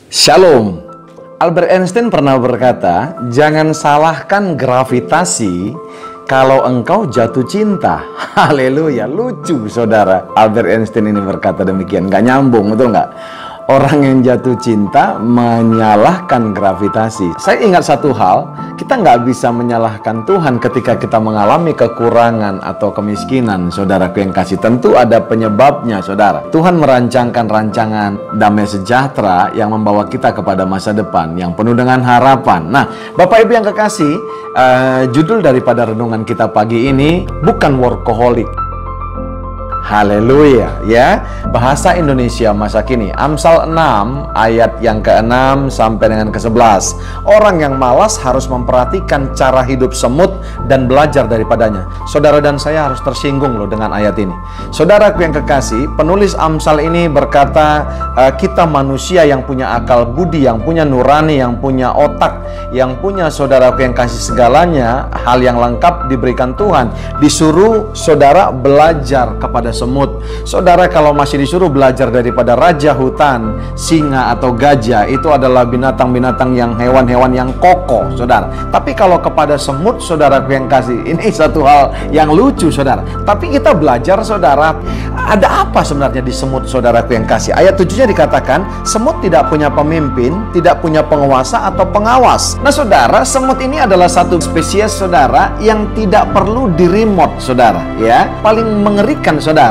Shalom. Albert Einstein pernah berkata, jangan salahkan gravitasi kalau engkau jatuh cinta. Haleluya, lucu saudara. Albert Einstein ini berkata demikian, nggak nyambung, betul nggak? Orang yang jatuh cinta menyalahkan gravitasi. Saya ingat satu hal, kita nggak bisa menyalahkan Tuhan ketika kita mengalami kekurangan atau kemiskinan, saudaraku yang kasih. Tentu ada penyebabnya, saudara. Tuhan merancangkan rancangan damai sejahtera yang membawa kita kepada masa depan yang penuh dengan harapan. Nah, Bapak Ibu yang kekasih, judul daripada renungan kita pagi ini bukan workaholic. Haleluya, ya. Bahasa Indonesia masa kini, Amsal 6 ayat yang ke-6 sampai dengan ke-11. Orang yang malas harus memperhatikan cara hidup semut dan belajar daripadanya. Saudara dan saya harus tersinggung loh dengan ayat ini. Saudaraku yang kekasih, penulis Amsal ini berkata, kita manusia yang punya akal budi, yang punya nurani, yang punya otak, yang punya, saudaraku yang kasih, segalanya, hal yang lengkap diberikan Tuhan. Disuruh saudara belajar kepada semut. Saudara kalau masih disuruh belajar daripada raja hutan, singa atau gajah, itu adalah binatang-binatang yang hewan-hewan yang kokoh, saudara. Tapi kalau kepada semut, saudaraku yang kasih, ini satu hal yang lucu, saudara. Tapi kita belajar, saudara, ada apa sebenarnya di semut, saudaraku yang kasih? Ayat 7-nya dikatakan, semut tidak punya pemimpin, tidak punya penguasa atau pengawas. Nah, saudara, semut ini adalah satu spesies, saudara, yang tidak perlu di-remote, saudara, ya. Paling mengerikan, saudara,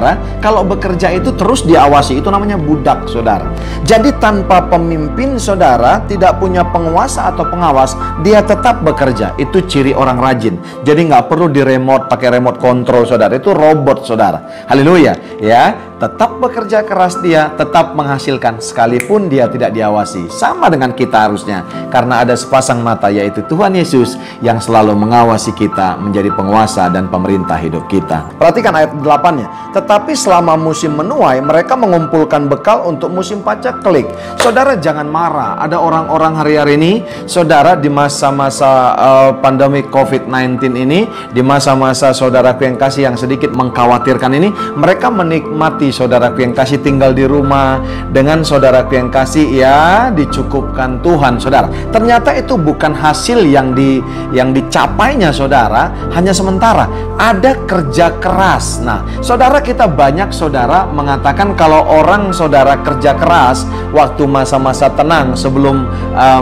kalau bekerja itu terus diawasi, itu namanya budak, saudara. Jadi tanpa pemimpin, saudara, tidak punya penguasa atau pengawas, dia tetap bekerja. Itu ciri orang rajin. Jadi nggak perlu di remote, pakai remote control, saudara. Itu robot, saudara. Haleluya, ya. Tetap bekerja keras dia, tetap menghasilkan sekalipun dia tidak diawasi. Sama dengan kita harusnya, karena ada sepasang mata, yaitu Tuhan Yesus yang selalu mengawasi kita menjadi penguasa dan pemerintah hidup kita. Perhatikan ayat 8-nya. Tetapi selama musim menuai, mereka mengumpulkan bekal untuk musim paceklik. Saudara jangan marah. Ada orang-orang hari-hari ini, saudara, di masa-masa pandemi COVID-19 ini, di masa-masa saudaraku yang kasih yang sedikit mengkhawatirkan ini, mereka menikmati, saudaraku yang kasih, tinggal di rumah dengan, saudaraku yang kasih, ya, dicukupkan Tuhan, saudara. Ternyata itu bukan hasil yang dicapainya, saudara, hanya sementara. Ada kerja keras. Nah, saudara, kita banyak, saudara, mengatakan kalau orang, saudara, kerja keras waktu masa-masa tenang sebelum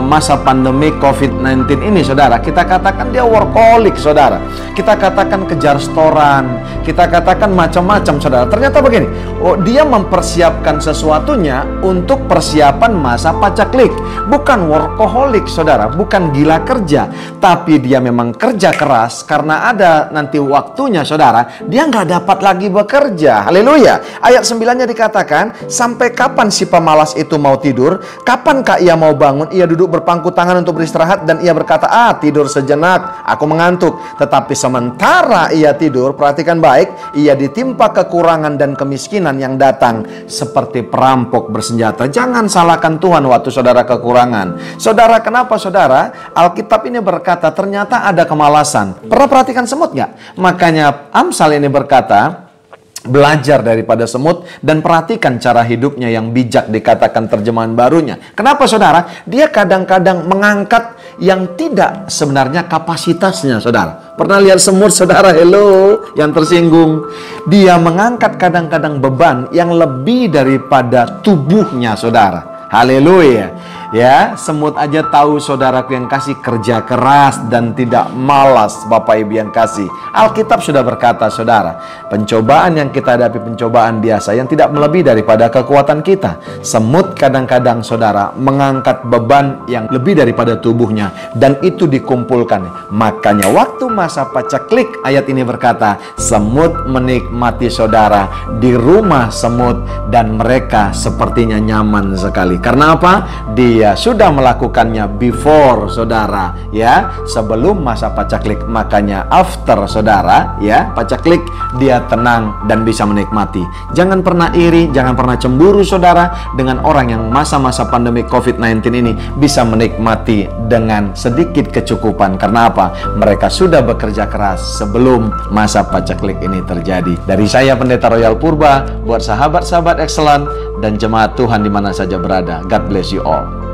masa pandemi COVID-19 ini, saudara, kita katakan dia workaholic, saudara. Kita katakan kejar setoran, kita katakan macam-macam, saudara. Ternyata begini, dia mempersiapkan sesuatunya untuk persiapan masa paceklik. Bukan workaholic, saudara, bukan gila kerja, tapi dia memang kerja keras karena ada nanti waktunya, saudara, dia nggak dapat lagi bekerja. Haleluya. Ayat 9-nya dikatakan, sampai kapan si pemalas itu mau tidur? Kapankah ia mau bangun? Ia duduk berpangku tangan untuk beristirahat dan ia berkata, tidur sejenak, aku mengantuk. Tetapi sementara ia tidur, perhatikan baik, ia ditimpa kekurangan dan kemiskinan yang datang seperti perampok bersenjata. Jangan salahkan Tuhan waktu saudara kekurangan. Saudara, kenapa, saudara? Alkitab ini berkata ternyata ada kemalasan. Pernah perhatikan semut nggak? Makanya Amsal ini berkata, belajar daripada semut dan perhatikan cara hidupnya yang bijak, dikatakan terjemahan barunya. Kenapa, saudara? Dia kadang-kadang mengangkat yang tidak sebenarnya kapasitasnya, saudara. Pernah lihat semut, saudara? Hello, yang tersinggung. Dia mengangkat kadang-kadang beban yang lebih daripada tubuhnya, saudara. Haleluya. Ya, semut aja tahu, saudaraku yang kasih, kerja keras dan tidak malas, Bapak Ibu yang kasih. Alkitab sudah berkata, saudara, pencobaan yang kita hadapi, pencobaan biasa yang tidak melebihi daripada kekuatan kita. Semut kadang-kadang, saudara, mengangkat beban yang lebih daripada tubuhnya dan itu dikumpulkan. Makanya waktu masa paceklik, ayat ini berkata, semut menikmati, saudara, di rumah semut dan mereka sepertinya nyaman sekali. Karena apa? Dia sudah melakukannya before, saudara, ya, sebelum masa paceklik. Makanya after, saudara, ya, paceklik, dia tenang dan bisa menikmati. Jangan pernah iri, jangan pernah cemburu, saudara, dengan orang yang masa-masa pandemi COVID-19 ini bisa menikmati dengan sedikit kecukupan. Karena apa? Mereka sudah bekerja keras sebelum masa paceklik ini terjadi. Dari saya, Pendeta Royal Purba, buat sahabat-sahabat excellent dan jemaat Tuhan di mana saja berada. God bless you all.